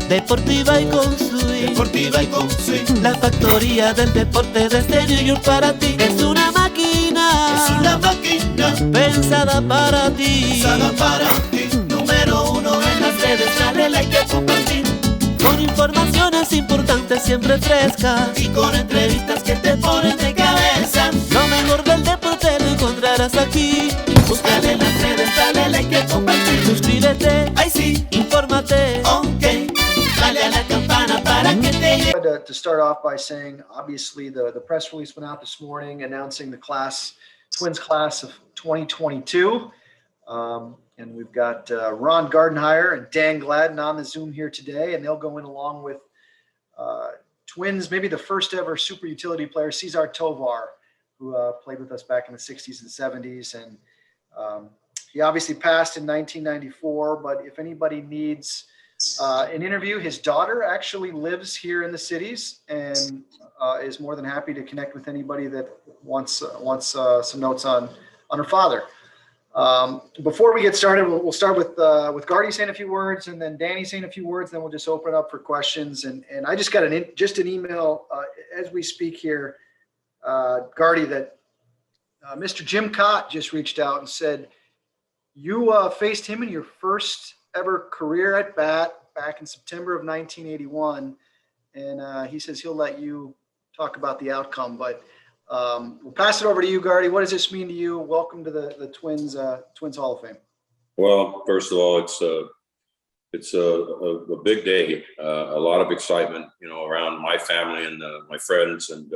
Deportiva y con swing. Deportiva y con swing. La factoría del deporte desde New York para ti. Es una máquina. Es una máquina Pensada para ti. pensada para ti. Número uno en las redes, dale like y compartir. Con informaciones importantes siempre frescas. Y con entrevistas que te ponen de cabeza. Lo mejor del deporte lo encontrarás aquí. Búscale en las redes, dale like y compartir. Suscríbete, Ay sí, infórmate. ok. Dale a la campana para que te llegue. To start off by saying, obviously, the press release went out this morning announcing the Twins class of 2022. And we've got Ron Gardenhire and Dan Gladden on the Zoom here today, and they'll go in along with Twins, maybe the first ever super utility player, César Tovar, who played with us back in the 60s and 70s. And he obviously passed in 1994, but if anybody needs an interview, his daughter actually lives here in the cities and is more than happy to connect with anybody that wants some notes on her father. Before we get started, we'll start with Gardy saying a few words, and then Danny saying a few words. Then we'll just open it up for questions. And I just got an email as we speak here, Gardy, that Mr. Jim Cott just reached out and said you faced him in your first ever career at bat back in September of 1981, and he says he'll let you talk about the outcome, but we'll pass it over to you, Gardy. What does this mean to you? Welcome to the Twins Hall of Fame. Well, first of all, it's a big day, a lot of excitement, around my family and my friends, and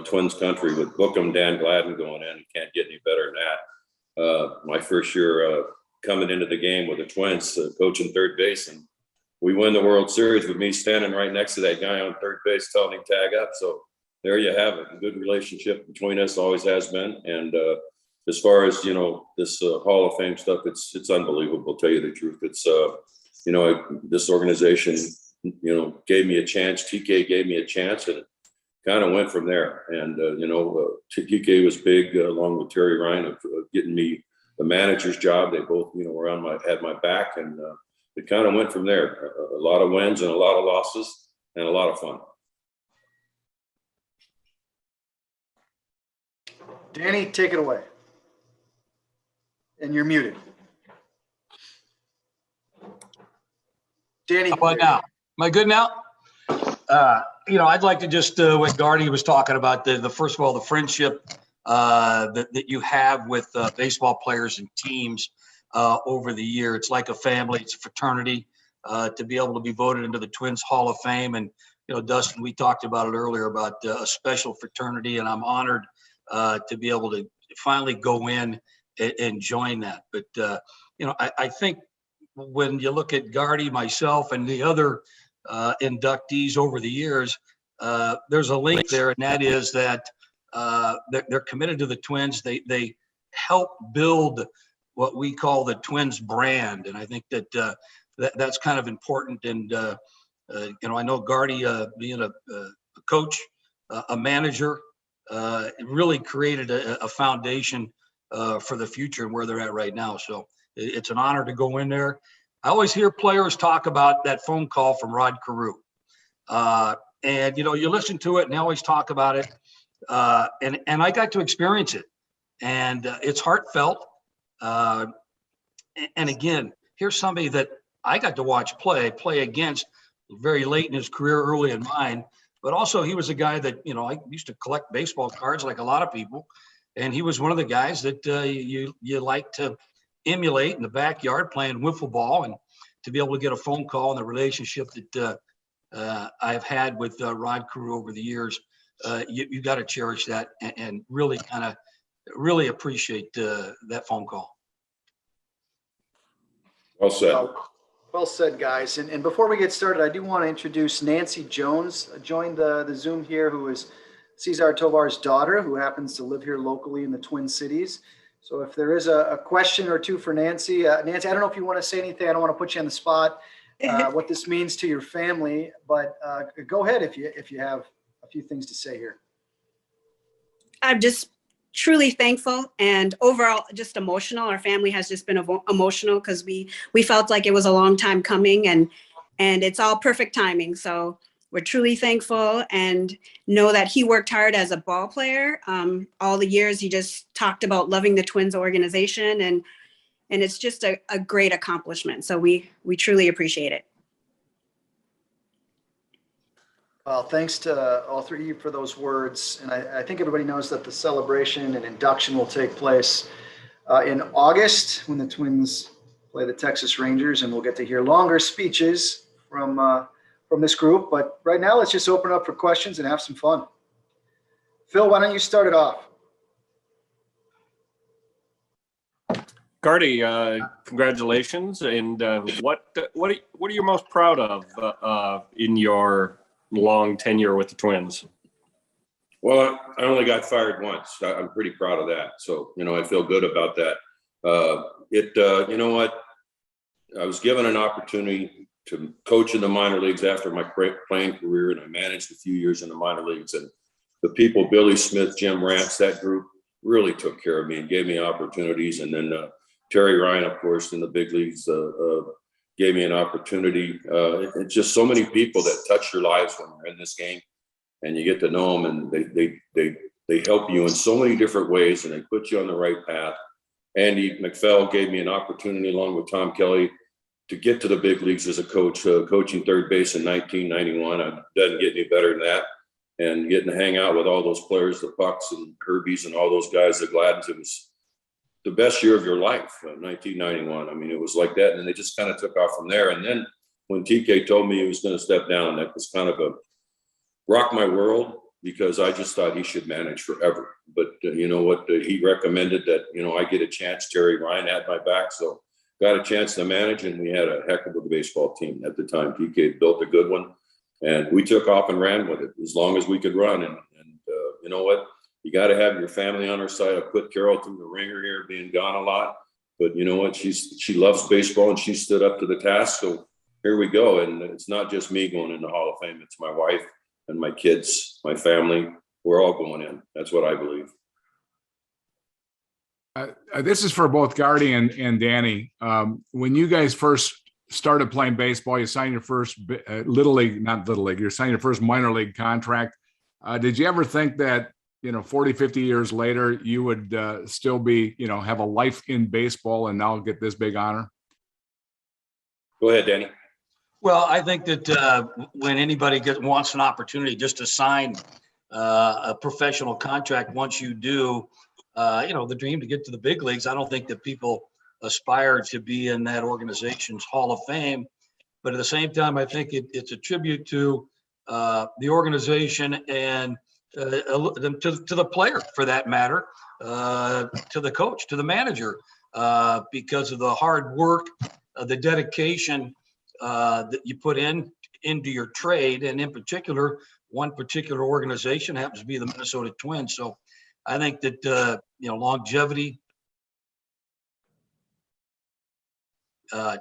Twins country with Bookham, Dan Gladden going in. You can't get any better than that. My first year coming into the game with the Twins, coaching third base, and we win the World Series with me standing right next to that guy on third base telling him tag up. So there you have it. A good relationship between us, always has been. And as far as this Hall of Fame stuff, it's unbelievable. To tell you the truth, it's this organization gave me a chance. TK gave me a chance, and kind of went from there. And TK was big, along with Terry Ryan, of getting me the manager's job. They both had my back, and it kind of went from there. A lot of wins and a lot of losses and a lot of fun. Danny, take it away. And you're muted. Danny. How about now? Am I good now? I'd like to just, what Gardy was talking about, the first of all, the friendship that you have with baseball players and teams over the year. It's like a family, it's a fraternity, to be able to be voted into the Twins Hall of Fame. And, Dustin, we talked about it earlier about a special fraternity, and I'm honored to be able to finally go in and join that. But, I think when you look at Gardy, myself, and the other inductees over the years, there's a link there, and that is that they're committed to the Twins. They help build what we call the Twins brand, and I think that that's kind of important. And I know Gardy, being a coach, a manager, really created a foundation for the future and where they're at right now. So it's an honor to go in there. I always hear players talk about that phone call from Rod Carew. And, you listen to it and they always talk about it. And I got to experience it. And it's heartfelt. And again, here's somebody that I got to watch play against very late in his career, early in mine. But also he was a guy that, I used to collect baseball cards like a lot of people. And he was one of the guys that you like to emulate in the backyard playing wiffle ball, and to be able to get a phone call and the relationship that I've had with Rod Carew over the years, you got to cherish that and really really appreciate that phone call. Well said. Well said, guys. And before we get started, I do want to introduce Nancy Jones, joined the Zoom here, who is César Tovar's daughter, who happens to live here locally in the Twin Cities. So if there is a question or two for Nancy, Nancy, I don't know if you want to say anything. I don't want to put you on the spot, what this means to your family, but go ahead if you have a few things to say here. I'm just truly thankful and overall just emotional. Our family has just been emotional because we felt like it was a long time coming, and and it's all perfect timing. So we're truly thankful and know that he worked hard as a ball player. All the years he just talked about loving the Twins organization, and it's just a great accomplishment. So we truly appreciate it. Well, thanks to all three of you for those words. And I think everybody knows that the celebration and induction will take place in August when the Twins play the Texas Rangers, and we'll get to hear longer speeches from this group. But right now, let's just open up for questions and have some fun. Phil, why don't you start it off? Gardy, congratulations. And what are you most proud of in your long tenure with the Twins? Well, I only got fired once. I'm pretty proud of that. So, I feel good about that. You know what? I was given an opportunity to coach in the minor leagues after my playing career, and I managed a few years in the minor leagues. And the people, Billy Smith, Jim Rance, that group really took care of me and gave me opportunities. And then Terry Ryan, of course, in the big leagues, gave me an opportunity. It's just so many people that touch your lives when you're in this game, and you get to know them, and they help you in so many different ways, and they put you on the right path. Andy McPhail gave me an opportunity, along with Tom Kelly, to get to the big leagues as a coach, coaching third base in 1991. It doesn't get any better than that. And getting to hang out with all those players, the Pucks and Herbies and all those guys, the Gladdens, it was the best year of your life, 1991. I mean, it was like that. And they just kind of took off from there. And then when TK told me he was going to step down, that was kind of a rock my world, because I just thought he should manage forever. But you know what? He recommended that, I get a chance. Terry Ryan had my back. So got a chance to manage, and we had a heck of a baseball team at the time. TK built a good one, and we took off and ran with it as long as we could run. And you know what? You got to have your family on her side. I put Carol through the ringer here, being gone a lot. But you know what? She loves baseball, and she stood up to the task. So here we go. And it's not just me going in the Hall of Fame. It's my wife and my kids, my family. We're all going in. That's what I believe. This is for both Gardy and Danny. When you guys first started playing baseball, you signed your first you signed your first minor league contract. Did you ever think that, 40, 50 years later, you would still be, have a life in baseball and now get this big honor? Go ahead, Danny. Well, I think that when anybody wants an opportunity just to sign a professional contract, once you do, the dream to get to the big leagues, I don't think that people aspire to be in that organization's Hall of Fame. But at the same time, I think it's a tribute to the organization and to the player, for that matter, to the coach, to the manager, because of the hard work, the dedication that you put into your trade. And in particular, one particular organization happens to be the Minnesota Twins. So I think that, longevity,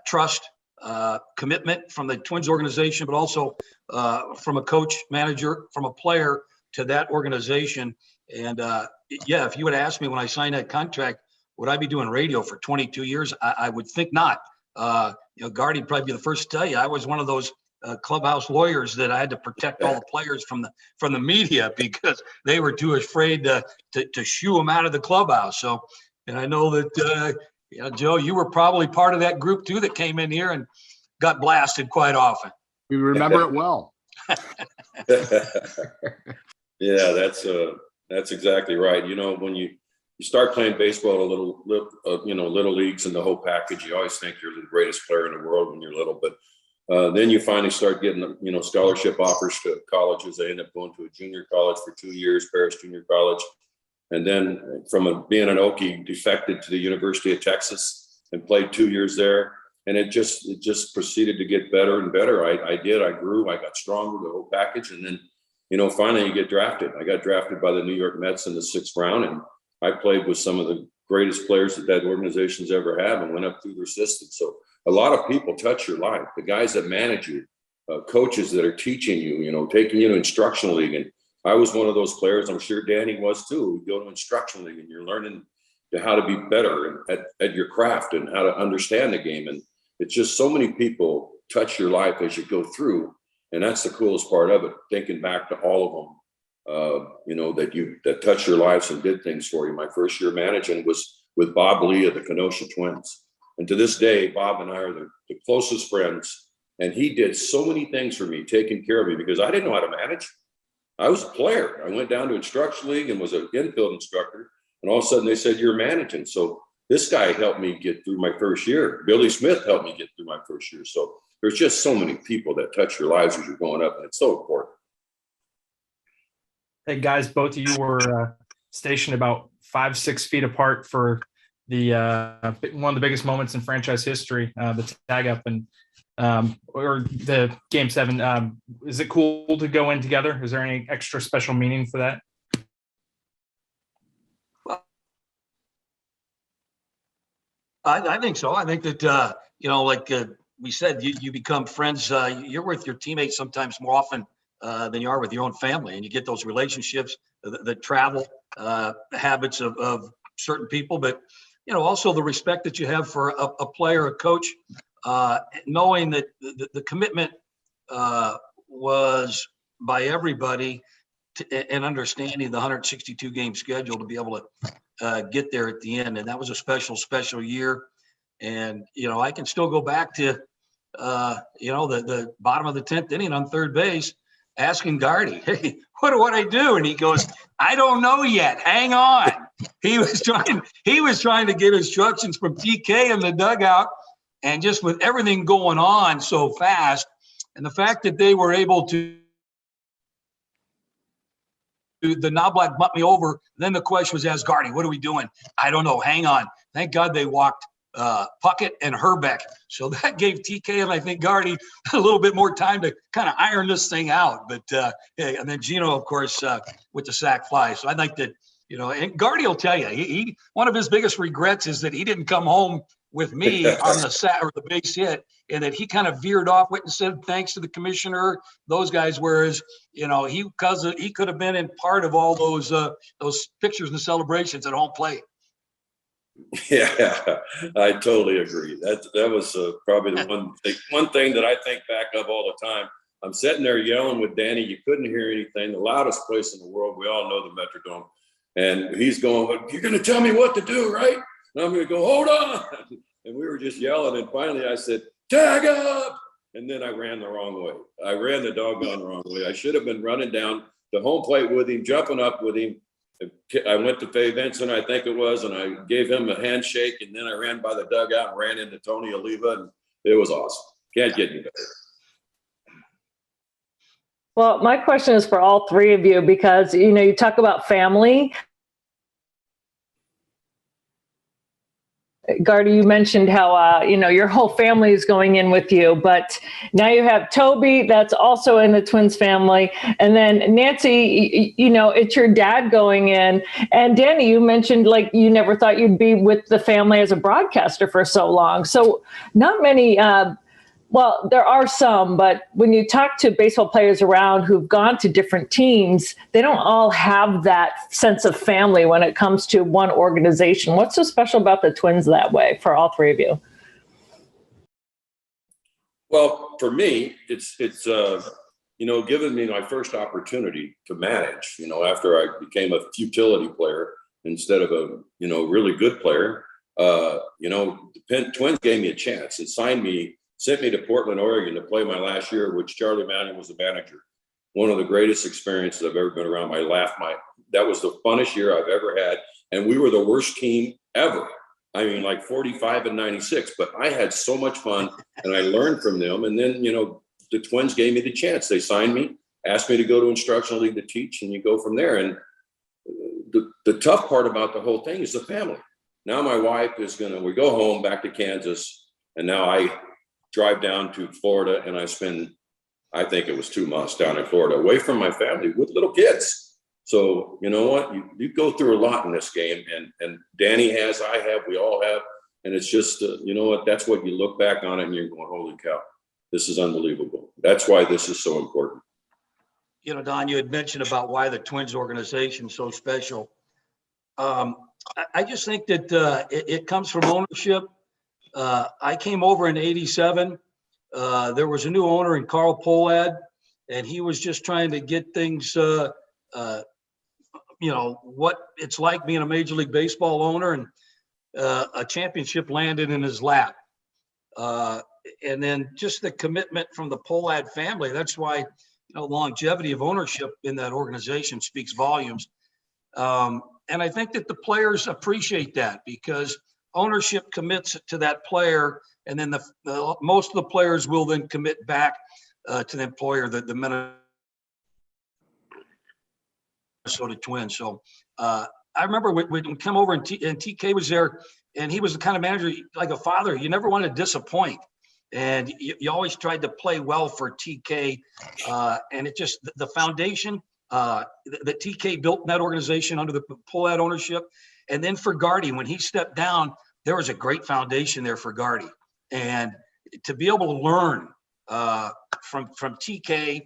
trust, commitment from the Twins organization, but also from a coach, manager, from a player to that organization. And if you would ask me when I signed that contract, would I be doing radio for 22 years? I would think not. Gardy would probably be the first to tell you, I was one of those clubhouse lawyers that I had to protect all the players from the media, because they were too afraid to shoo them out of the clubhouse. So, and I know that, Joe, you were probably part of that group too that came in here and got blasted quite often. We remember it well. Yeah, that's exactly right. When you start playing baseball, little leagues and the whole package, you always think you're the greatest player in the world when you're little, but then you finally start getting, scholarship offers to colleges. I ended up going to a junior college for 2 years, Paris Junior College. And then from being an Okie, defected to the University of Texas and played 2 years there. And it just proceeded to get better and better. I grew, I got stronger, the whole package. And then, finally you get drafted. I got drafted by the New York Mets in the 6th round. And I played with some of the greatest players that organization's ever had and went up through their system. So a lot of people touch your life. The guys that manage you, coaches that are teaching you, taking you to instructional league. And I was one of those players. I'm sure Danny was too. You go to instructional league and you're learning how to be better at your craft and how to understand the game. And it's just so many people touch your life as you go through. And that's the coolest part of it, thinking back to all of them, you know, that touched your lives and did things for you. My first year managing was with Bob Lee of the Kenosha Twins. And to this day, Bob and I are the closest friends. And he did so many things for me, taking care of me, because I didn't know how to manage. I was a player. I went down to instruction league and was an infield instructor. And all of a sudden they said, you're managing. So this guy helped me get through my first year. Billy Smith helped me get through my first year. So there's just so many people that touch your lives as you're going up, and it's so important. Hey guys, both of you were stationed about 5-6 feet apart for the one of the biggest moments in franchise history, the tag up and or the game 7. Is it cool to go in together? Is there any extra special meaning for that? I think so. I think that, you know, like we said, you become friends. You're with your teammates sometimes more often than you are with your own family. And you get those relationships, the travel habits of certain people. But, you know, also the respect that you have for a player, a coach, knowing that the commitment was by everybody and understanding the 162 game schedule to be able to get there at the end. And that was a special year. And, you know, I can still go back to, you know, the bottom of the 10th inning on third base, asking Gardy, hey, what do I do? And he goes, I don't know yet. Hang on. He was trying to get instructions from TK in the dugout, and just with everything going on so fast, and the fact that they were able to the knob-black bumped me over. Then the question was asked, Gardy, what are we doing? I don't know. Hang on. Thank God they walked Puckett and Herbeck. So that gave TK and I think Gardy a little bit more time to kind of iron this thing out. But and then Gino, of course, with the sac fly. So I'd like to, you know, and Gardy will tell you, he one of his biggest regrets is that he didn't come home with me on the sack or the base hit, and that he kind of veered off, went and said thanks to the commissioner, those guys. Whereas, you know, he could have been in part of all those pictures and celebrations at home plate. Yeah, I totally agree. That was probably the one thing that I think back of all the time. I'm sitting there yelling with Danny. You couldn't hear anything. The loudest place in the world. We all know the Metrodome. And he's going, you're going to tell me what to do, right? And I'm going to go, hold on. And we were just yelling. And finally I said, tag up. And then I ran the wrong way. I ran the doggone wrong way. I should have been running down the home plate with him, jumping up with him. I went to Faye Vincent, I think it was, and I gave him a handshake. And then I ran by the dugout and ran into Tony Oliva. And it was awesome. Can't get any better. Well, my question is for all three of you, because, you know, you talk about family. Gardy, you mentioned how, you know, your whole family is going in with you, but now you have Toby that's also in the Twins family. And then Nancy, you know, it's your dad going in. And Danny, you mentioned like you never thought you'd be with the family as a broadcaster for so long. So not many, well, there are some, but when you talk to baseball players around who've gone to different teams, they don't all have that sense of family when it comes to one organization. What's so special about the Twins that way for all three of you? Well, for me, it's you know, given me my first opportunity to manage, you know, after I became a futility player instead of a, you know, really good player, you know, the Twins gave me a chance. It sent me to Portland, Oregon to play my last year, which Charlie Manning was the manager. One of the greatest experiences I've ever been around. That was the funnest year I've ever had. And we were the worst team ever. I mean, like 45-96, but I had so much fun and I learned from them. And then, you know, the Twins gave me the chance. They signed me, asked me to go to instructional league to teach, and you go from there. And the tough part about the whole thing is the family. Now my wife we go home back to Kansas, and now I drive down to Florida, and I spend, I think it was 2 months down in Florida, away from my family with little kids. So you know what, you go through a lot in this game, and Danny has, I have, we all have, and it's just, you know what, that's what you look back on it and you're going, holy cow, this is unbelievable. That's why this is so important. You know, Don, you had mentioned about why the Twins organization is so special. I just think that it comes from ownership. I came over in '87, there was a new owner in Carl Pohlad, and he was just trying to get things, what it's like being a Major League Baseball owner, and a championship landed in his lap. And then just the commitment from the Pohlad family. That's why, longevity of ownership in that organization speaks volumes. And I think that the players appreciate that, because ownership commits to that player, and then most of the players will then commit back to the employer, the Minnesota Twins. So I remember when we come over and TK was there, and he was the kind of manager, like a father. You never wanted to disappoint, and you always tried to play well for TK. And it just, the foundation that TK built in that organization under the Pohlad ownership. And then for Gardy, when he stepped down, there was a great foundation there for Gardy. And to be able to learn from TK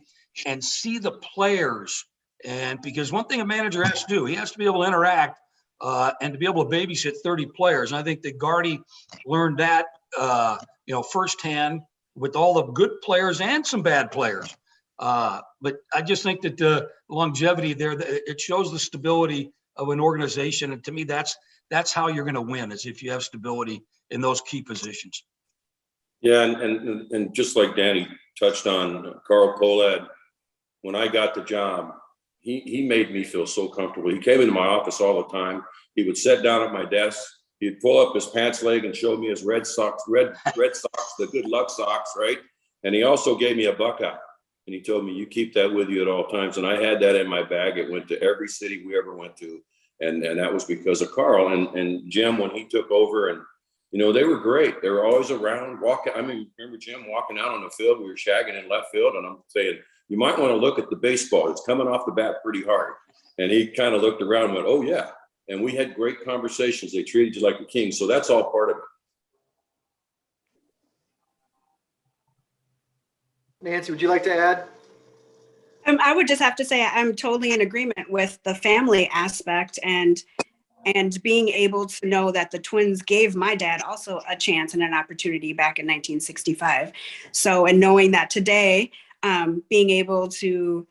and see the players, and because one thing a manager has to do, he has to be able to interact and to be able to babysit 30 players. And I think that Gardy learned that, firsthand, with all the good players and some bad players. But I just think that the longevity there, it shows the stability of an organization. And to me, that's how you're going to win, is if you have stability in those key positions. Yeah, and just like Danny touched on, Carl Pohlad, when I got the job, he made me feel so comfortable. He came into my office all the time. He would sit down at my desk. He'd pull up his pants leg and show me his red socks, red socks, the good luck socks, right? And he also gave me a Buckeye. And he told me, you keep that with you at all times. And I had that in my bag. It went to every city we ever went to. And that was because of Carl. And Jim, when he took over, and, they were great. They were always around, remember Jim walking out on the field? We were shagging in left field, and I'm saying, you might want to look at the baseball. It's coming off the bat pretty hard. And he kind of looked around and went, oh, yeah. And we had great conversations. They treated you like a king. So that's all part of it. Nancy, would you like to add? I would just have to say I'm totally in agreement with the family aspect, and being able to know that the Twins gave my dad also a chance and an opportunity back in 1965. So, and knowing that today, being able to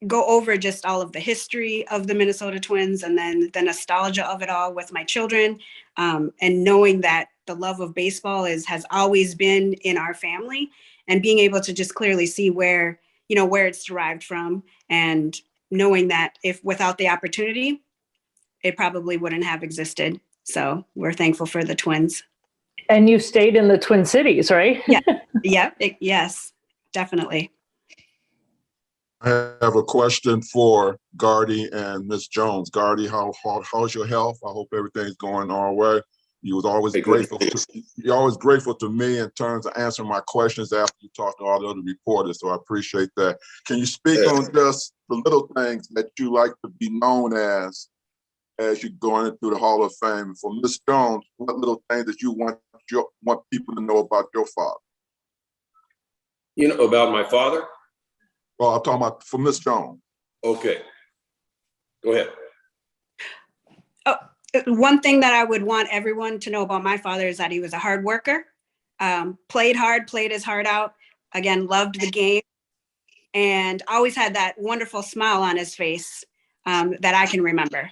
go over just all of the history of the Minnesota Twins, and then the nostalgia of it all with my children, and knowing that the love of baseball has always been in our family, and being able to just clearly see where it's derived from, and knowing that if without the opportunity, it probably wouldn't have existed. So we're thankful for the Twins. And you stayed in the Twin Cities, right? Yeah. Yes, definitely. I have a question for Gardy and Miss Jones. Gardy, how's your health? I hope everything's going our way. You was always grateful. You're always grateful to me in terms of answering my questions after you talk to all the other reporters. So I appreciate that. Can you speak on just the little things that you like to be known as you're going through the Hall of Fame? For Miss Jones, what little things that you want people to know about your father? About my father? Well, I'm talking about for Miss Jones. Okay. Go ahead. One thing that I would want everyone to know about my father is that he was a hard worker, played hard, played his heart out, again, loved the game, and always had that wonderful smile on his face that I can remember.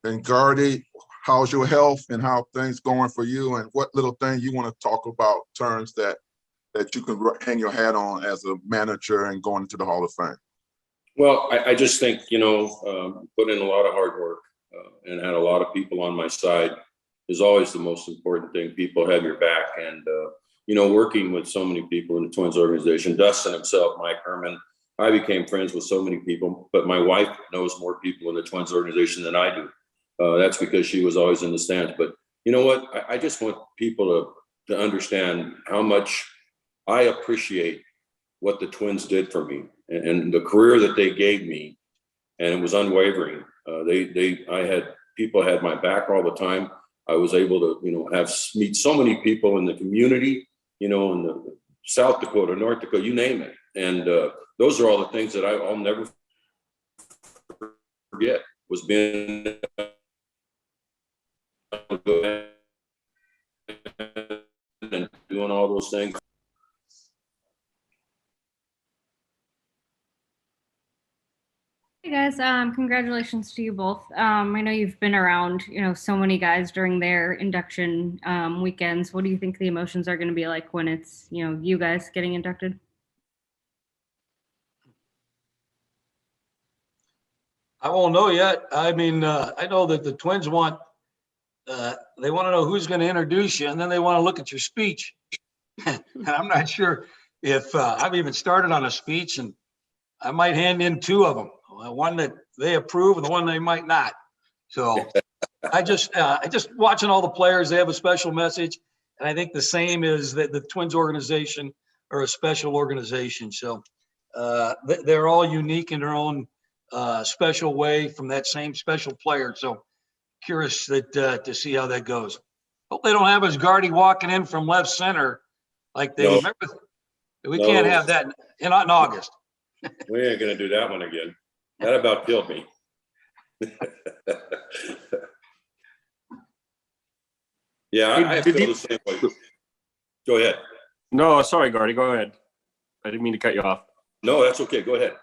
And Gardy, how's your health and how things going for you, and what little thing you want to talk about terms that you can hang your hat on as a manager and going into the Hall of Fame? Well, I just think, put in a lot of hard work and had a lot of people on my side is always the most important thing. People have your back, and, working with so many people in the Twins organization, Dustin himself, Mike Herman, I became friends with so many people, but my wife knows more people in the Twins organization than I do. That's because she was always in the stands. But you know what? I just want people to understand how much I appreciate what the Twins did for me and the career that they gave me, and it was unwavering. People had my back all the time. I was able to, meet so many people in the community, in the South Dakota, North Dakota, you name it. And those are all the things that I'll never forget, was being and doing all those things. Hey guys, congratulations to you both. I know you've been around, so many guys during their induction weekends. What do you think the emotions are going to be like when it's, you guys getting inducted? I won't know yet. I mean, I know that the Twins want, they want to know who's going to introduce you, and then they want to look at your speech. And I'm not sure if I've even started on a speech, and I might hand in two of them. One that they approve and the one they might not. So I just watching all the players, they have a special message. And I think the same is that the Twins organization are a special organization. So they're all unique in their own special way from that same special player. So curious to see how that goes. Hope they don't have us Gardy walking in from left center like they remember. We can't have that in August. We ain't gonna do that one again. That about killed me. Yeah, I feel the same way. Go ahead. No, sorry, Gardy, go ahead. I didn't mean to cut you off. No, that's okay. Go ahead.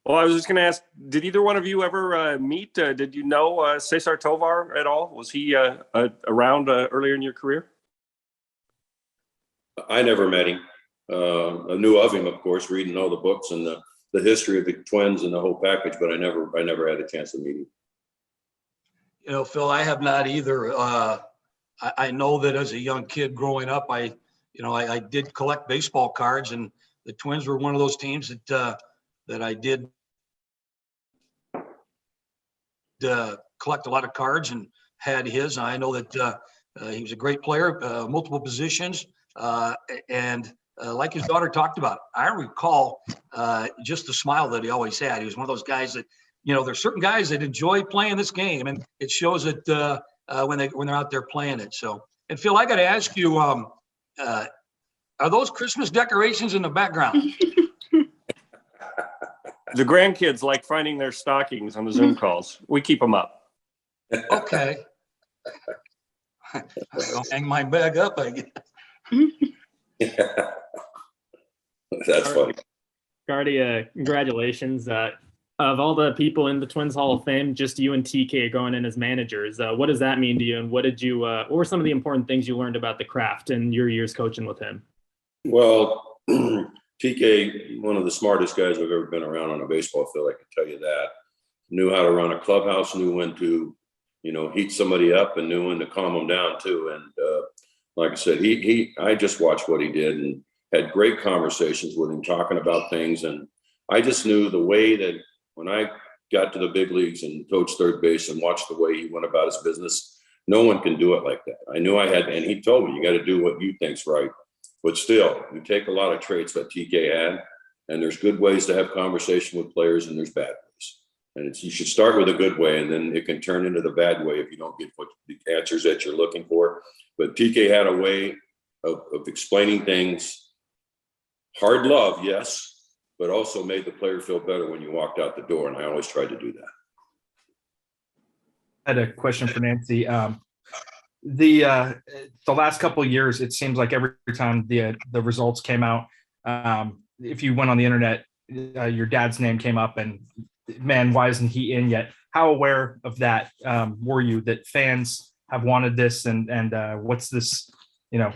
Well, I was just going to ask, did either one of you ever meet? Did you know César Tovar at all? Was he around earlier in your career? I never met him. I knew of him, of course, reading all the books and the history of the Twins and the whole package, but I never had a chance to meet him. Phil, I have not either. I know that as a young kid growing up, I did collect baseball cards, and the Twins were one of those teams that I did collect a lot of cards and had his. I know that he was a great player, multiple positions, and like his daughter talked about, I recall just the smile that he always had. He was one of those guys that, there's certain guys that enjoy playing this game, and it shows it when they're out there playing it. So, and Phil, I got to ask you, are those Christmas decorations in the background? The grandkids like finding their stockings on the Zoom calls. We keep them up. Okay. I'll hang my bag up, I guess. That's funny. Gardy, congratulations. Of all the people in the Twins Hall of Fame, just you and TK are going in as managers. What does that mean to you? And what were some of the important things you learned about the craft and your years coaching with him? Well, TK, one of the smartest guys I've ever been around on a baseball field, I can tell you that. Knew how to run a clubhouse, knew when to, heat somebody up, and knew when to calm them down too. And like I said, I just watched what he did and had great conversations with him, talking about things. And I just knew the way that when I got to the big leagues and coached third base and watched the way he went about his business, no one can do it like that. I knew I had, and he told me, you got to do what you think's right. But still, you take a lot of traits that TK had, and there's good ways to have conversation with players, and there's bad ways. And you should start with a good way, and then it can turn into the bad way if you don't get the answers that you're looking for. But TK had a way of explaining things. Hard love, yes, but also made the player feel better when you walked out the door, and I always tried to do that. I had a question for Nancy. The last couple of years, it seems like every time the results came out, if you went on the internet, your dad's name came up, and man, why isn't he in yet? How aware of that were you, that fans have wanted this, and what's this,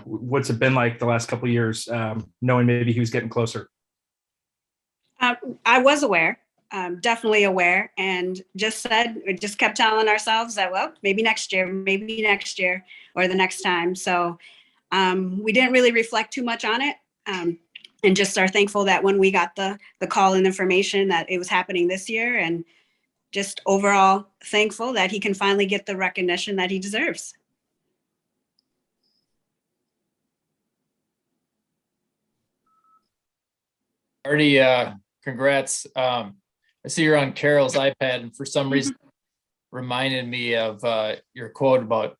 what's it been like the last couple of years, knowing maybe he was getting closer? I was aware, definitely aware, and just kept telling ourselves that, well, maybe next year, or the next time. So we didn't really reflect too much on it, and just are thankful that when we got the call and information that it was happening this year, and just overall thankful that he can finally get the recognition that he deserves. Already, congrats. I see you're on Carol's iPad, and for some reason reminded me of your quote about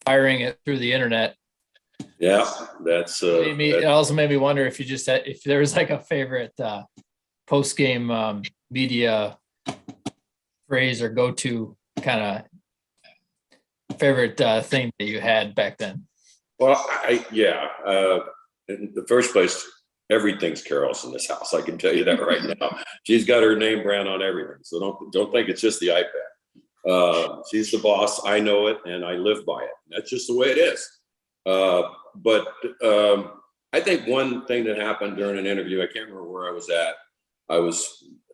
firing it through the internet. Yeah, that's it also made me wonder if you just had, if there was like a favorite post-game media phrase or go-to kind of favorite thing that you had back then. Well, in the first place, everything's Carol's in this house. I can tell you that right now. She's got her name brand on everything. So don't think it's just the iPad. She's the boss. I know it and I live by it. That's just the way it is. But I think one thing that happened during an interview, I can't remember where I was at.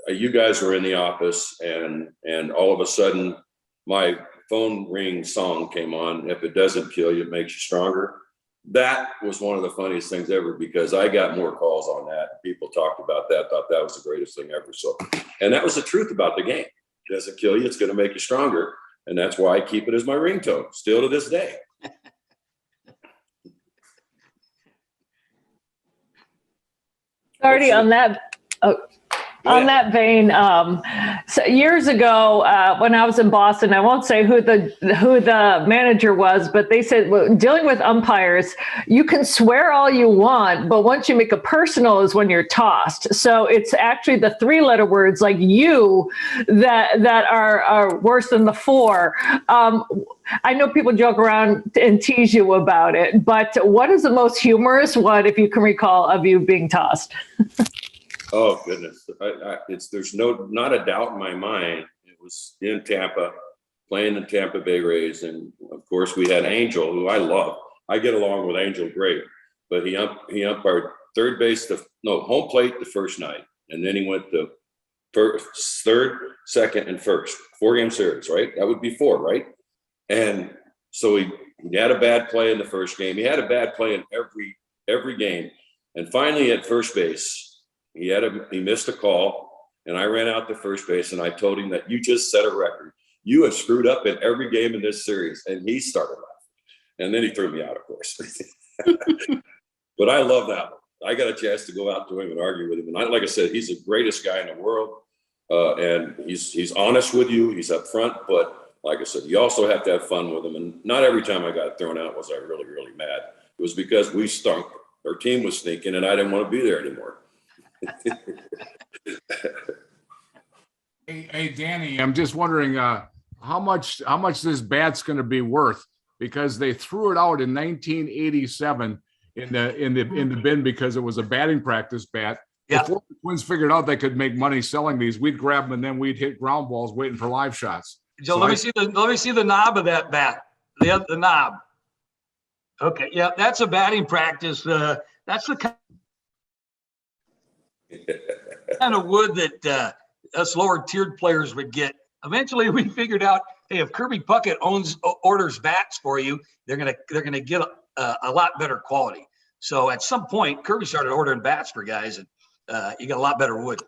You guys were in the office and all of a sudden my phone ring song came on. If it doesn't kill you, it makes you stronger. That was one of the funniest things ever because I got more calls on that. People talked about that, thought that was the greatest thing ever. So, and that was the truth about the game. It doesn't kill you, it's going to make you stronger. And that's why I keep it as my ringtone still to this day. Already on that. On that vein, so years ago when I was in Boston, I won't say who the manager was, but they said, well, dealing with umpires, you can swear all you want, but once you make it personal is when you're tossed. So it's actually the 3-letter words like you that are worse than the 4. I know people joke around and tease you about it, but what is the most humorous one, if you can recall, of you being tossed? Oh goodness, there's not a doubt in my mind. It was in Tampa, playing the Tampa Bay Rays, and of course we had Angel, who I love. I get along with Angel great, but he umpired home plate the first night, and then he went to third, second, and first. 4-game series, right? That would be 4, right? And so he had a bad play in the first game. He had a bad play in every game, and finally at first base. He missed a call, and I ran out to first base, and I told him that you just set a record. You have screwed up in every game in this series, and he started laughing. And then he threw me out, of course. But I love that one. I got a chance to go out to him and argue with him, and like I said, he's the greatest guy in the world, and he's honest with you. He's upfront, but like I said, you also have to have fun with him. And not every time I got thrown out was I really, really mad. It was because we stunk. Our team was stinking, and I didn't want to be there anymore. Hey, Danny, I'm just wondering how much this bat's going to be worth, because they threw it out in 1987 in the bin because it was a batting practice bat. Yeah. Before the Twins figured out they could make money selling these, we'd grab them and then we'd hit ground balls waiting for live shots. So let me see the knob of that bat. The knob. Okay, yeah, that's a batting practice. That's the kind of wood that us lower tiered players would get. Eventually we figured out, hey, if Kirby Puckett orders bats for you, they're gonna get a lot better quality. So at some point Kirby started ordering bats for guys, and you got a lot better wood.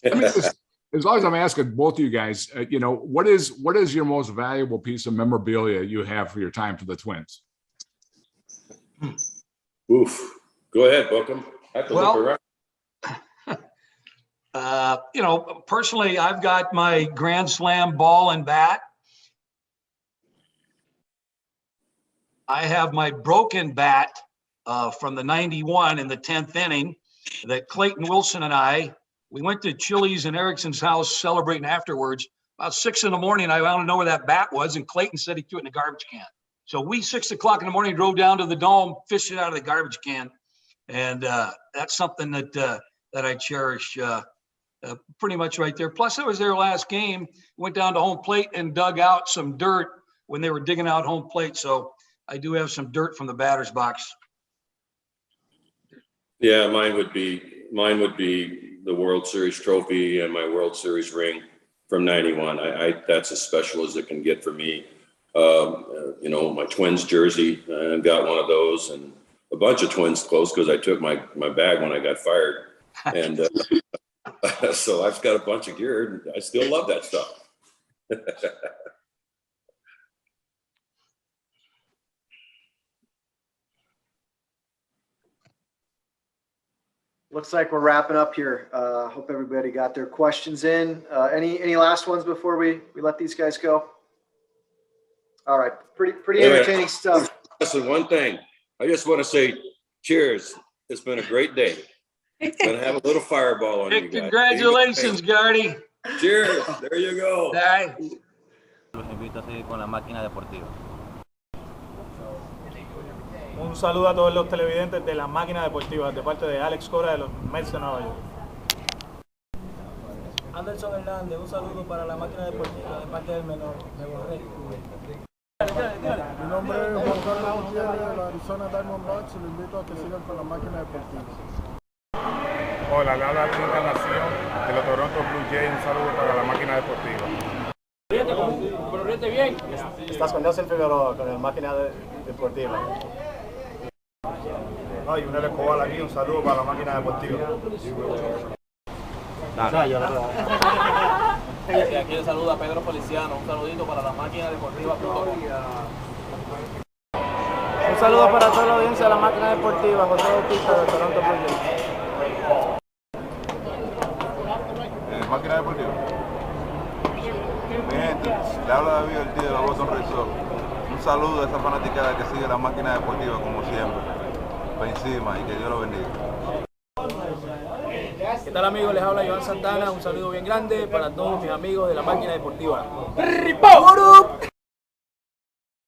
As long as I'm asking both of you guys, what is your most valuable piece of memorabilia you have for your time for the Twins? Oof. Go ahead, Bookham. I have to look around. Personally, I've got my Grand Slam ball and bat. I have my broken bat from the 91 in the 10th inning that Clayton Wilson and we went to Chili's in Erickson's house celebrating afterwards. About 6 in the morning, I wanted to know where that bat was, and Clayton said he threw it in a garbage can. So we, 6 o'clock in the morning, drove down to the Dome, fished it out of the garbage can. And that's something that I cherish pretty much right there. Plus, I was there last game, went down to home plate and dug out some dirt when they were digging out home plate. So I do have some dirt from the batter's box. Yeah, mine would be the World Series trophy and my World Series ring from 91. That's as special as it can get for me. My Twins jersey, I've got one of those, and a bunch of Twins clothes because I took my bag when I got fired. And so I've got a bunch of gear, and I still love that stuff. Looks like we're wrapping up here. Hope everybody got their questions in. Any last ones before we let these guys go? All right, pretty entertaining stuff. Listen, one thing. I just want to say cheers. It's been a great day. Gonna have a little fireball on you guys. Congratulations, Gardy. Cheers. There you go. Bye. Los invito a seguir con la máquina deportiva. Un saludo a todos los televidentes de la máquina deportiva de parte de Alex Cora de los Mets de Nueva York. Anderson Hernández, un saludo para la máquina deportiva de parte del menor, me borré. Mi nombre es Juan Carlos Gutiérrez de la Arizona Diamondbacks y lo invito a que sigan con la máquina deportiva. Hola, le habla la Encarnación de los Toronto Blue Jays, un saludo para la máquina deportiva. Pero ríete bien. Estás con Nelson Figueroa, con la máquina deportiva. Ay, un Escobar aquí, un saludo para la máquina deportiva. Y aquí le saluda a Pedro Feliciano, un saludito para la máquina deportiva. Un saludo para toda la audiencia de la máquina deportiva, José Bautista de Toronto Blue Jays. Máquina deportiva. Mi gente, le habla David Ortiz de la Boston Red Sox. Un saludo a esa fanaticada que sigue la máquina deportiva como siempre. Para encima y que Dios lo bendiga. ¿Qué tal amigos? Les habla Joan Santana, un saludo bien grande para todos mis amigos de la máquina deportiva.